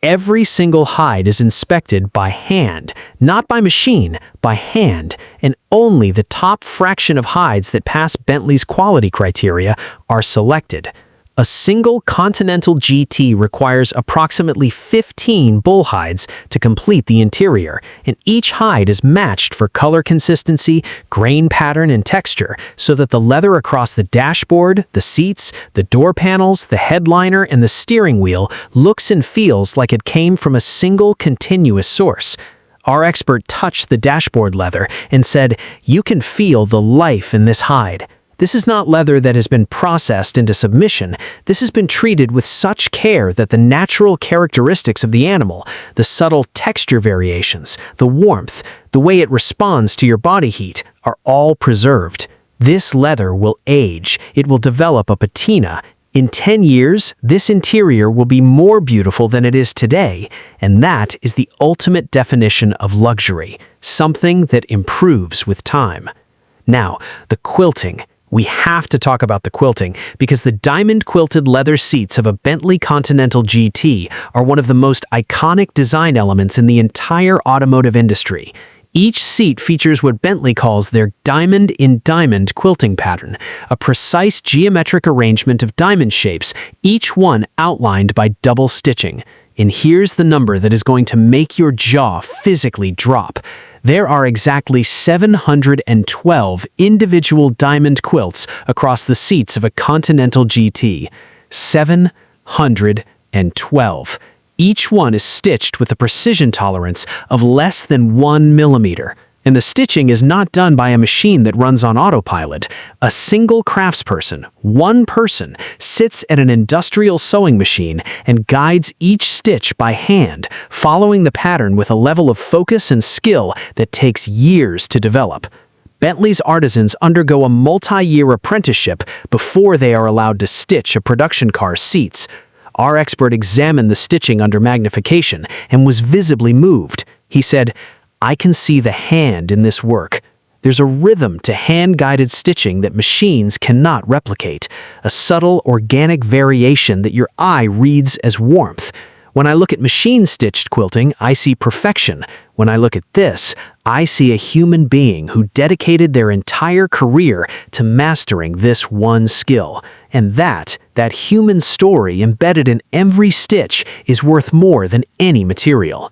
Every single hide is inspected by hand, not by machine, by hand, and only the top fraction of hides that pass Bentley's quality criteria are selected. A single Continental GT requires approximately 15 bull hides to complete the interior, and each hide is matched for color consistency, grain pattern, and texture, so that the leather across the dashboard, the seats, the door panels, the headliner, and the steering wheel looks and feels like it came from a single continuous source. Our expert touched the dashboard leather and said, "You can feel the life in this hide. This is not leather that has been processed into submission. This has been treated with such care that the natural characteristics of the animal, the subtle texture variations, the warmth, the way it responds to your body heat, are all preserved. This leather will age. It will develop a patina. In 10 years, this interior will be more beautiful than it is today, and that is the ultimate definition of luxury, something that improves with time." Now, the quilting. We have to talk about the quilting because the diamond-quilted leather seats of a Bentley Continental GT are one of the most iconic design elements in the entire automotive industry. Each seat features what Bentley calls their diamond-in-diamond quilting pattern, a precise geometric arrangement of diamond shapes, each one outlined by double stitching. And here's the number that is going to make your jaw physically drop. There are exactly 712 individual diamond quilts across the seats of a Continental GT. 712. Each one is stitched with a precision tolerance of less than 1 millimeter. And the stitching is not done by a machine that runs on autopilot. A single craftsperson, one person, sits at an industrial sewing machine and guides each stitch by hand, following the pattern with a level of focus and skill that takes years to develop. Bentley's artisans undergo a multi-year apprenticeship before they are allowed to stitch a production car's seats. Our expert examined the stitching under magnification and was visibly moved. He said, "I can see the hand in this work. There's a rhythm to hand-guided stitching that machines cannot replicate, a subtle, organic variation that your eye reads as warmth. When I look at machine-stitched quilting, I see perfection. When I look at this, I see a human being who dedicated their entire career to mastering this one skill. And that human story embedded in every stitch is worth more than any material."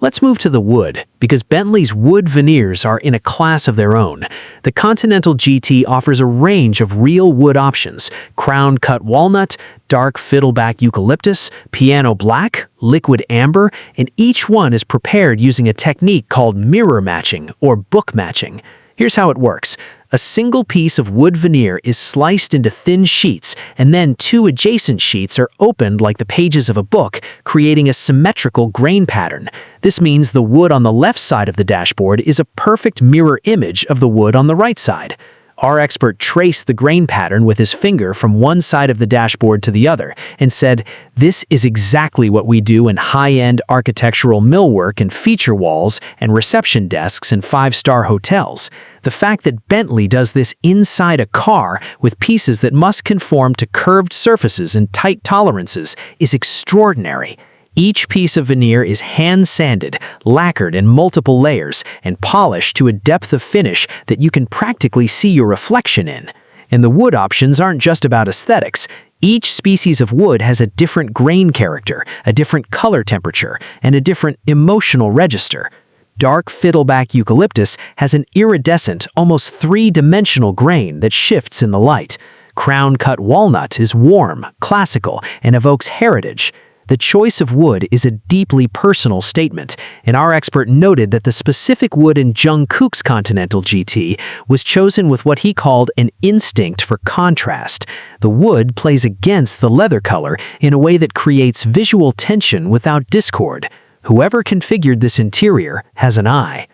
Let's move to the wood, because Bentley's wood veneers are in a class of their own. The Continental GT offers a range of real wood options: crown-cut walnut, dark fiddleback eucalyptus, piano black, liquid amber, and each one is prepared using a technique called mirror matching or book matching. Here's how it works. A single piece of wood veneer is sliced into thin sheets, and then two adjacent sheets are opened like the pages of a book, creating a symmetrical grain pattern. This means the wood on the left side of the dashboard is a perfect mirror image of the wood on the right side. Our expert traced the grain pattern with his finger from one side of the dashboard to the other and said, "This is exactly what we do in high-end architectural millwork and feature walls and reception desks in five-star hotels." The fact that Bentley does this inside a car with pieces that must conform to curved surfaces and tight tolerances is extraordinary. Each piece of veneer is hand-sanded, lacquered in multiple layers, and polished to a depth of finish that you can practically see your reflection in. And the wood options aren't just about aesthetics. Each species of wood has a different grain character, a different color temperature, and a different emotional register. Dark fiddleback eucalyptus has an iridescent, almost three-dimensional grain that shifts in the light. Crown-cut walnut is warm, classical, and evokes heritage. The choice of wood is a deeply personal statement, and our expert noted that the specific wood in Jungkook's Continental GT was chosen with what he called an instinct for contrast. The wood plays against the leather color in a way that creates visual tension without discord. Whoever configured this interior has an eye.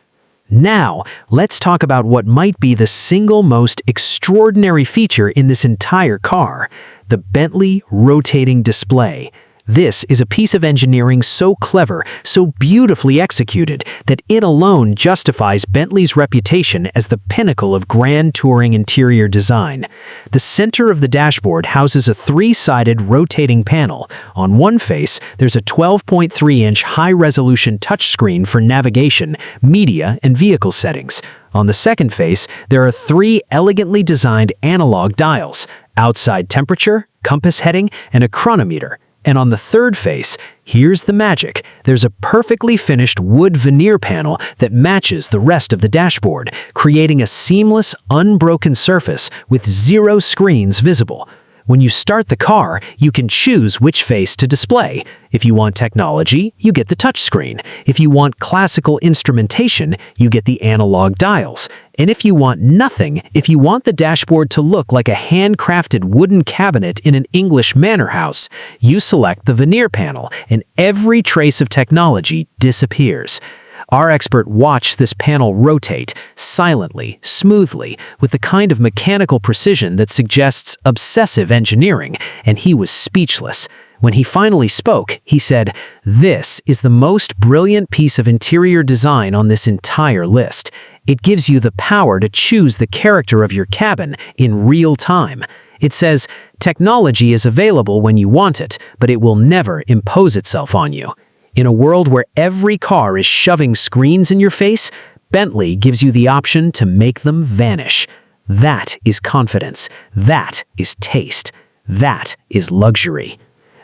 Now, let's talk about what might be the single most extraordinary feature in this entire car: the Bentley rotating display. This is a piece of engineering so clever, so beautifully executed, that it alone justifies Bentley's reputation as the pinnacle of grand touring interior design. The center of the dashboard houses a three-sided rotating panel. On one face, there's a 12.3-inch high-resolution touchscreen for navigation, media, and vehicle settings. On the second face, there are three elegantly designed analog dials: outside temperature, compass heading, and a chronometer. And on the third face, here's the magic. There's a perfectly finished wood veneer panel that matches the rest of the dashboard, creating a seamless, unbroken surface with zero screens visible. When you start the car, you can choose which face to display. If you want technology, you get the touchscreen. If you want classical instrumentation, you get the analog dials. And if you want nothing, if you want the dashboard to look like a handcrafted wooden cabinet in an English manor house, you select the veneer panel, and every trace of technology disappears. Our expert watched this panel rotate, silently, smoothly, with the kind of mechanical precision that suggests obsessive engineering, and he was speechless. When he finally spoke, he said, "This is the most brilliant piece of interior design on this entire list. It gives you the power to choose the character of your cabin in real time. It says, technology is available when you want it, but it will never impose itself on you." In a world where every car is shoving screens in your face, Bentley gives you the option to make them vanish. That is confidence. That is taste. That is luxury.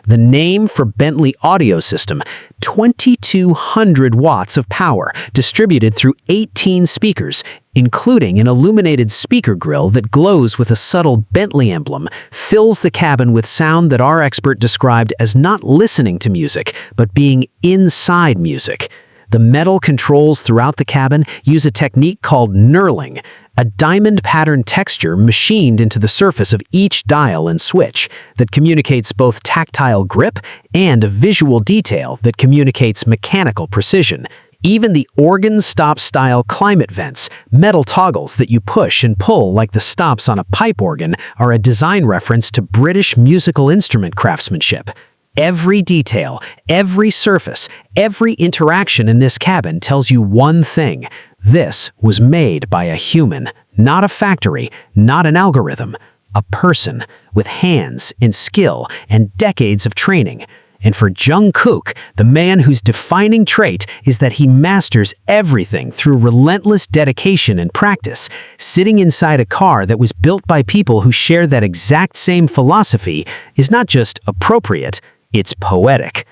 The name for Bentley audio system: 2,200 watts of power distributed through 18 speakers, including an illuminated speaker grille that glows with a subtle Bentley emblem, fills the cabin with sound that our expert described as not listening to music, but being inside music. The metal controls throughout the cabin use a technique called knurling, a diamond-patterned texture machined into the surface of each dial and switch that communicates both tactile grip and a visual detail that communicates mechanical precision. Even the organ stop-style climate vents, metal toggles that you push and pull like the stops on a pipe organ, are a design reference to British musical instrument craftsmanship. Every detail, every surface, every interaction in this cabin tells you one thing: this was made by a human, not a factory, not an algorithm, a person with hands and skill and decades of training. And for Jungkook, the man whose defining trait is that he masters everything through relentless dedication and practice, sitting inside a car that was built by people who share that exact same philosophy is not just appropriate, it's poetic.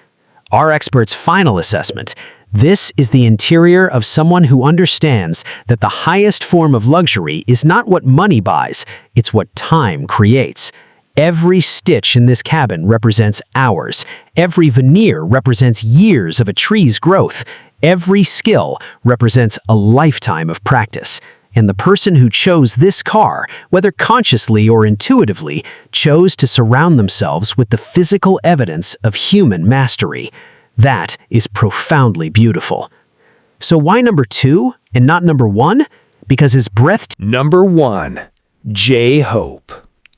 Our expert's final assessment: this is the interior of someone who understands that the highest form of luxury is not what money buys, it's what time creates. Every stitch in this cabin represents hours. Every veneer represents years of a tree's growth. Every skill represents a lifetime of practice. And the person who chose this car, whether consciously or intuitively, chose to surround themselves with the physical evidence of human mastery. That is profoundly beautiful. So why number 2 and not number 1? Because his breath... Number 1, J-Hope.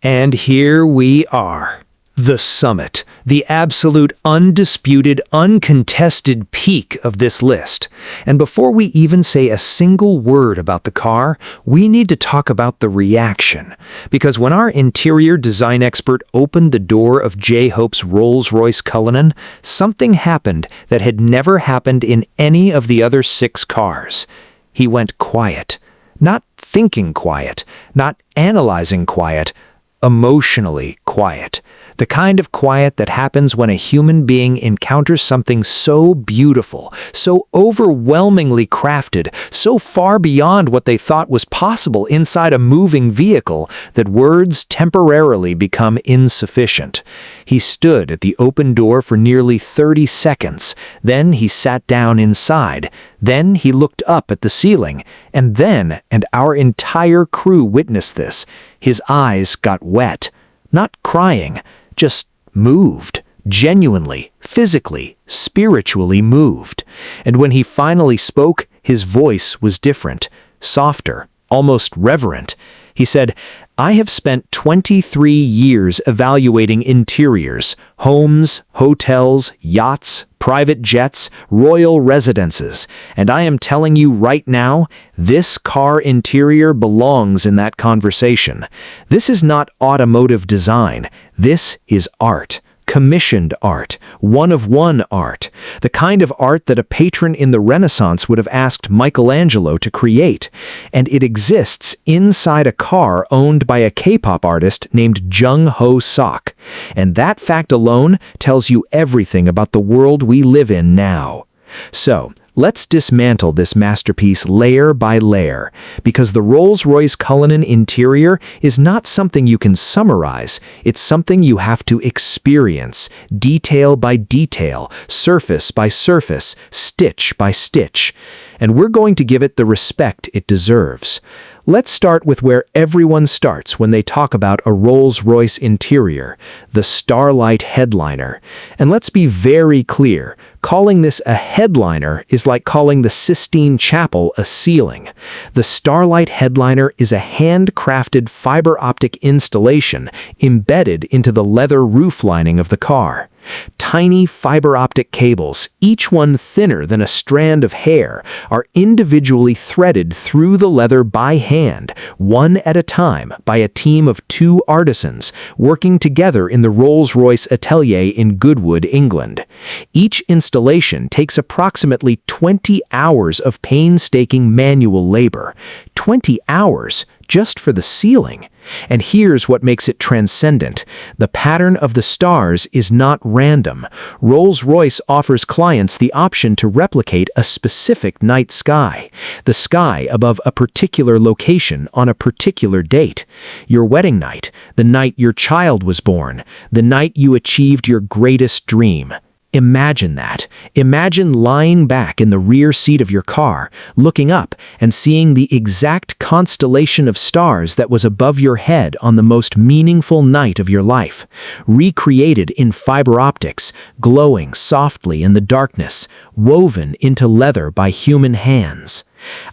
And here we are. The summit, the absolute, undisputed, uncontested peak of this list. And before we even say a single word about the car, we need to talk about the reaction. Because when our interior design expert opened the door of J-Hope's Rolls-Royce Cullinan, something happened that had never happened in any of the other 6 cars. He went quiet. Not thinking quiet, not analyzing quiet, emotionally quiet. The kind of quiet that happens when a human being encounters something so beautiful, so overwhelmingly crafted, so far beyond what they thought was possible inside a moving vehicle that words temporarily become insufficient. He stood at the open door for nearly 30 seconds. Then he sat down inside. Then he looked up at the ceiling. And then, and our entire crew witnessed this, his eyes got wet. Not crying, just moved, genuinely, physically, spiritually moved. And when he finally spoke, his voice was different, softer, almost reverent. He said, "I have spent 23 years evaluating interiors, homes, hotels, yachts, private jets, royal residences, and I am telling you right now, this car interior belongs in that conversation. This is not automotive design. This is art. Commissioned art, one-of-one art, the kind of art that a patron in the Renaissance would have asked Michelangelo to create, and it exists inside a car owned by a K-pop artist named Jungkook, and that fact alone tells you everything about the world we live in now. So, let's dismantle this masterpiece layer by layer, because the Rolls-Royce Cullinan interior is not something you can summarize, it's something you have to experience, detail by detail, surface by surface, stitch by stitch. And we're going to give it the respect it deserves. Let's start with where everyone starts when they talk about a Rolls-Royce interior, the Starlight headliner. And let's be very clear, calling this a headliner is like calling the Sistine Chapel a ceiling. The Starlight headliner is a handcrafted fiber optic installation embedded into the leather roof lining of the car. Tiny fiber optic cables, each one thinner than a strand of hair, are individually threaded through the leather by hand, one at a time, by a team of 2 artisans working together in the Rolls-Royce atelier in Goodwood, England. Each installation takes approximately 20 hours of painstaking manual labor. 20 hours just for the ceiling. And here's what makes it transcendent. The pattern of the stars is not random. Rolls-Royce offers clients the option to replicate a specific night sky, the sky above a particular location on a particular date. Your wedding night, the night your child was born, the night you achieved your greatest dream. Imagine that. Imagine lying back in the rear seat of your car, looking up and seeing the exact constellation of stars that was above your head on the most meaningful night of your life, recreated in fiber optics, glowing softly in the darkness, woven into leather by human hands.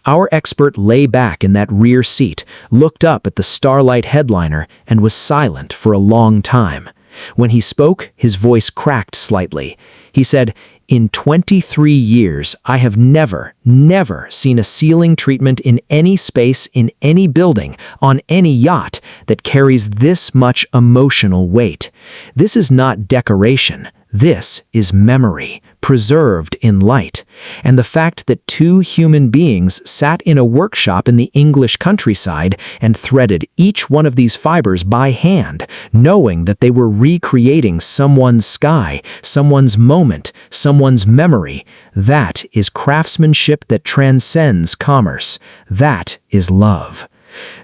Our expert lay back in that rear seat, looked up at the Starlight headliner, and was silent for a long time. When he spoke, his voice cracked slightly. He said, "In 23 years, I have never seen a ceiling treatment in any space, in any building, on any yacht that carries this much emotional weight. This is not decoration. This is memory, preserved in light. And the fact that 2 human beings sat in a workshop in the English countryside and threaded each one of these fibers by hand, knowing that they were recreating someone's sky, someone's moment, someone's memory, that is craftsmanship that transcends commerce. That is love.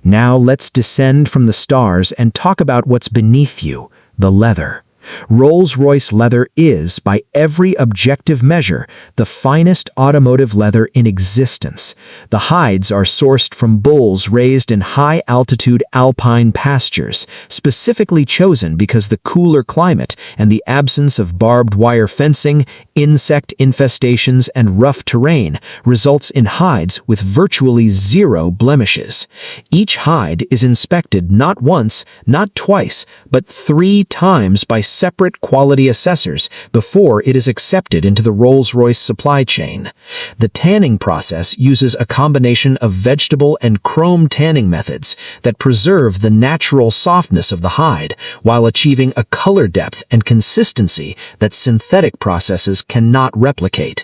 Now let's descend from the stars and talk about what's beneath you, the leather. Rolls-Royce leather is, by every objective measure, the finest automotive leather in existence. The hides are sourced from bulls raised in high-altitude alpine pastures, specifically chosen because the cooler climate and the absence of barbed wire fencing, insect infestations, and rough terrain results in hides with virtually 0 blemishes. Each hide is inspected not once, not twice, but 3 times by separate quality assessors before it is accepted into the Rolls-Royce supply chain. The tanning process uses a combination of vegetable and chrome tanning methods that preserve the natural softness of the hide while achieving a color depth and consistency that synthetic processes cannot replicate.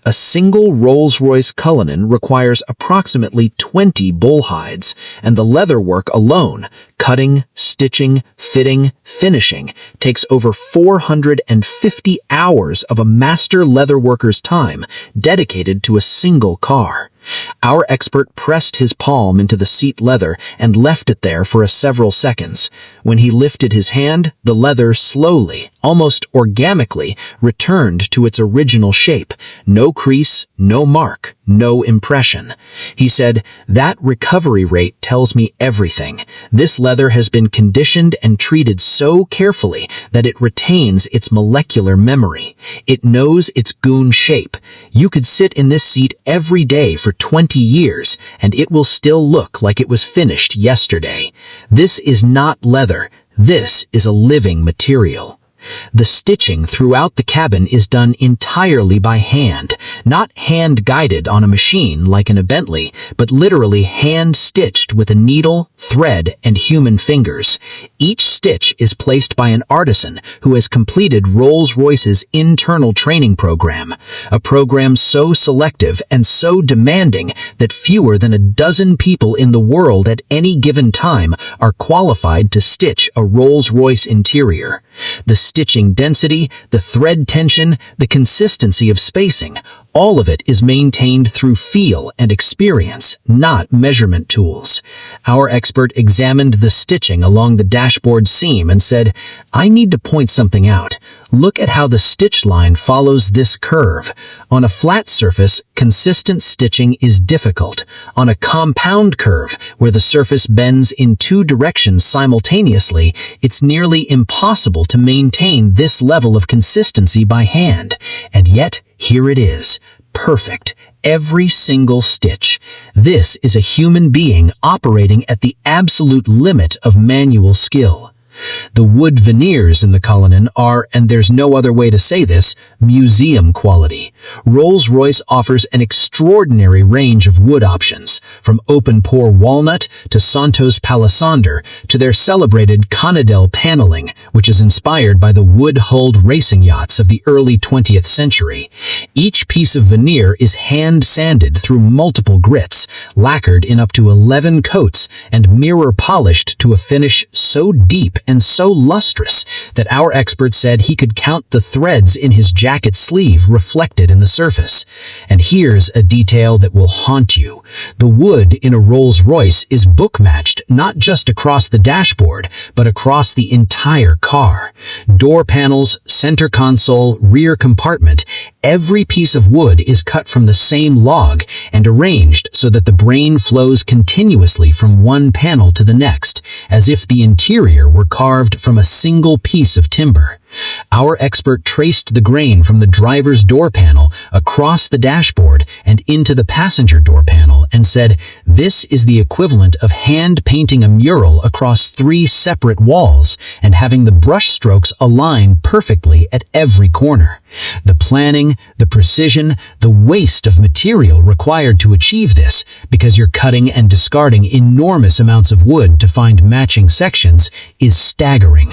A single Rolls-Royce Cullinan requires approximately 20 bull hides, and the leather work alone, cutting, stitching, fitting, finishing, takes over 450 hours of a master leatherworker's time dedicated to a single car. Our expert pressed his palm into the seat leather and left it there for several seconds. When he lifted his hand, the leather slowly, almost organically, returned to its original shape. No crease, no mark, no impression. He said, "That recovery rate tells me everything. This leather has been conditioned and treated so carefully that it retains its molecular memory. It knows its goon shape. You could sit in this seat every day for 20 years, and it will still look like it was finished yesterday. This is not leather. This is a living material. The stitching throughout the cabin is done entirely by hand, not hand-guided on a machine like in a Bentley, but literally hand-stitched with a needle, thread, and human fingers. Each stitch is placed by an artisan who has completed Rolls-Royce's internal training program, a program so selective and so demanding that fewer than a dozen people in the world at any given time are qualified to stitch a Rolls-Royce interior. The stitching density, the thread tension, the consistency of spacing, all of it is maintained through feel and experience, not measurement tools. Our expert examined the stitching along the dashboard seam and said, "I need to point something out. Look at how the stitch line follows this curve. On a flat surface, consistent stitching is difficult. On a compound curve, where the surface bends in two directions simultaneously, it's nearly impossible to maintain this level of consistency by hand. And yet, here it is. Perfect. Every single stitch. This is a human being operating at the absolute limit of manual skill." The wood veneers in the Cullinan are, and there's no other way to say this, museum quality. Rolls-Royce offers an extraordinary range of wood options, from open-pore walnut to Santos palisander to their celebrated Conadel paneling, which is inspired by the wood-hulled racing yachts of the early 20th century. Each piece of veneer is hand-sanded through multiple grits, lacquered in up to 11 coats, and mirror-polished to a finish so deep and so lustrous that our expert said he could count the threads in his jacket sleeve reflected in the surface. And here's a detail that will haunt you. The wood in a Rolls-Royce is book-matched not just across the dashboard, but across the entire car. Door panels, center console, rear compartment, every piece of wood is cut from the same log and arranged so that the brain flows continuously from one panel to the next, as if the interior were carved from a single piece of timber. Our expert traced the grain from the driver's door panel across the dashboard and into the passenger door panel and said, "This is the equivalent of hand painting a mural across 3 separate walls and having the brush strokes align perfectly at every corner." The planning, the precision, the waste of material required to achieve this, because you're cutting and discarding enormous amounts of wood to find matching sections, is staggering.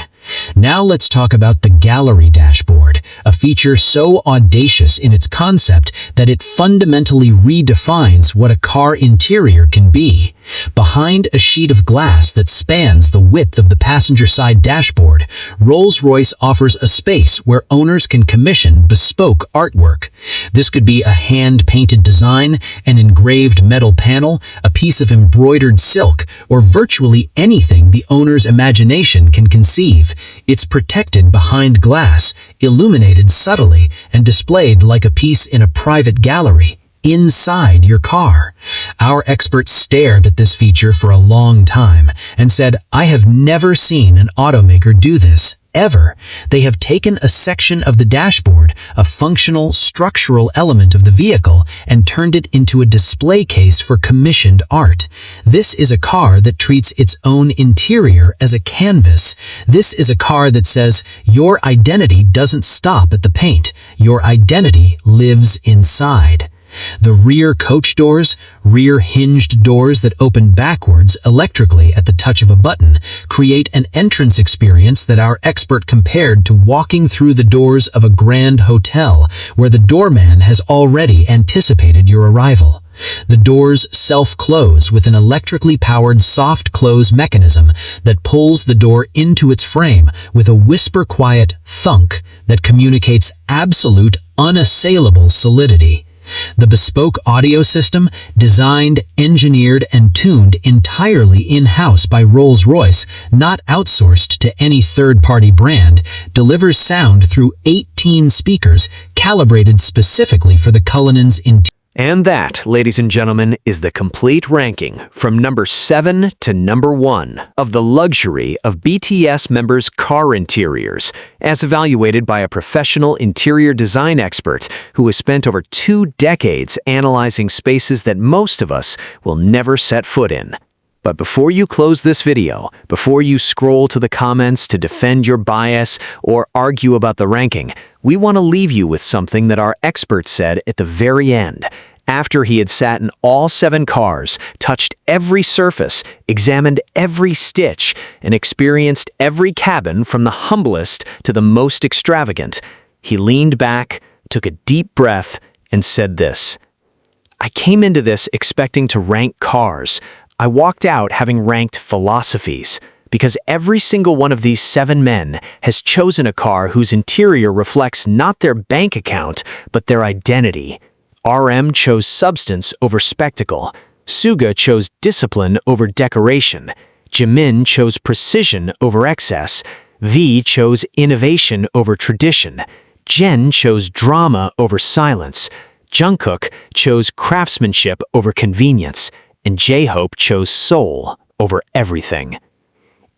Now let's talk about the gallery dashboard, a feature so audacious in its concept that it fundamentally redefines what a car interior can be. Behind a sheet of glass that spans the width of the passenger side dashboard, Rolls-Royce offers a space where owners can commission bespoke artwork. This could be a hand-painted design, an engraved metal panel, a piece of embroidered silk, or virtually anything the owner's imagination can conceive. It's protected behind glass, illuminated subtly, and displayed like a piece in a private gallery inside your car. Our experts stared at this feature for a long time and said, "I have never seen an automaker do this, ever." They have taken a section of the dashboard, a functional, structural element of the vehicle, and turned it into a display case for commissioned art. This is a car that treats its own interior as a canvas. This is a car that says, your identity doesn't stop at the paint. Your identity lives inside. The rear coach doors, rear hinged doors that open backwards electrically at the touch of a button, create an entrance experience that our expert compared to walking through the doors of a grand hotel, where the doorman has already anticipated your arrival. The doors self-close with an electrically powered soft close mechanism that pulls the door into its frame with a whisper-quiet thunk that communicates absolute, unassailable solidity. The bespoke audio system, designed, engineered, and tuned entirely in-house by Rolls-Royce, not outsourced to any third-party brand, delivers sound through 18 speakers calibrated specifically for the Cullinan's interior. And that, ladies and gentlemen, is the complete ranking from number 7 to number 1 of the luxury of BTS members' car interiors, as evaluated by a professional interior design expert who has spent over 2 decades analyzing spaces that most of us will never set foot in. But before you close this video, before you scroll to the comments to defend your bias or argue about the ranking, we want to leave you with something that our expert said at the very end. After he had sat in all 7 cars, touched every surface, examined every stitch, and experienced every cabin from the humblest to the most extravagant, he leaned back, took a deep breath, and said this: "I came into this expecting to rank cars. I walked out having ranked philosophies, because every single one of these 7 men has chosen a car whose interior reflects not their bank account, but their identity. RM chose substance over spectacle. Suga chose discipline over decoration. Jimin chose precision over excess. V chose innovation over tradition. Jen chose drama over silence. Jungkook chose craftsmanship over convenience. And J-Hope chose soul over everything."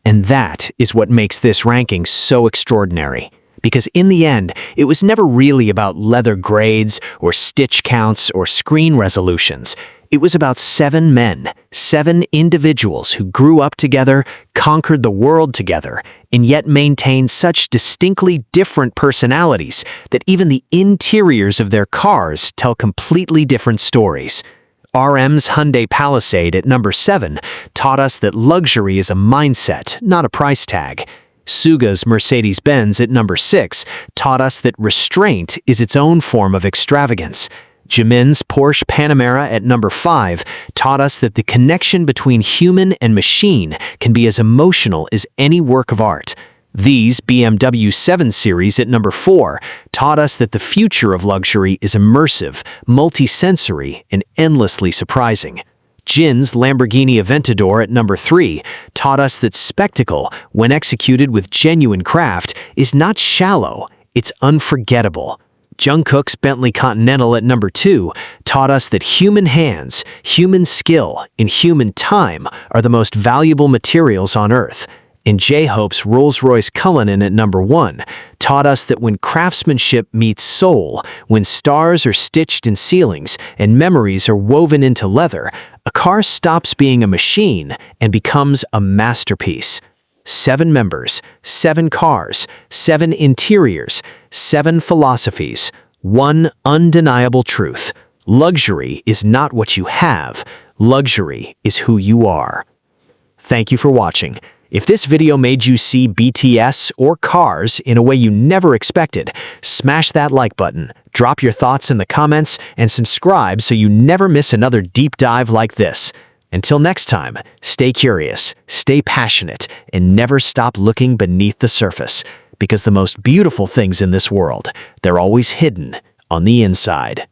And that is what makes this ranking so extraordinary. Because in the end, it was never really about leather grades or stitch counts or screen resolutions. It was about 7 men, 7 individuals who grew up together, conquered the world together, and yet maintained such distinctly different personalities that even the interiors of their cars tell completely different stories. RM's Hyundai Palisade at number 7 taught us that luxury is a mindset, not a price tag. Suga's Mercedes-Benz at number 6 taught us that restraint is its own form of extravagance. Jimin's Porsche Panamera at number 5 taught us that the connection between human and machine can be as emotional as any work of art. These BMW 7 Series at number 4 taught us that the future of luxury is immersive, multi-sensory, and endlessly surprising. Jin's Lamborghini Aventador at number 3 taught us that spectacle, when executed with genuine craft, is not shallow, it's unforgettable. Jungkook's Bentley Continental at number 2 taught us that human hands, human skill, and human time are the most valuable materials on Earth. And J-Hope's Rolls-Royce Cullinan at number 1 taught us that when craftsmanship meets soul, when stars are stitched in ceilings and memories are woven into leather, a car stops being a machine and becomes a masterpiece. 7 members, 7 cars, 7 interiors, 7 philosophies, 1 undeniable truth. Luxury is not what you have. Luxury is who you are. Thank you for watching. If this video made you see BTS or cars in a way you never expected, smash that like button, drop your thoughts in the comments, and subscribe so you never miss another deep dive like this. Until next time, stay curious, stay passionate, and never stop looking beneath the surface, because the most beautiful things in this world, they're always hidden on the inside.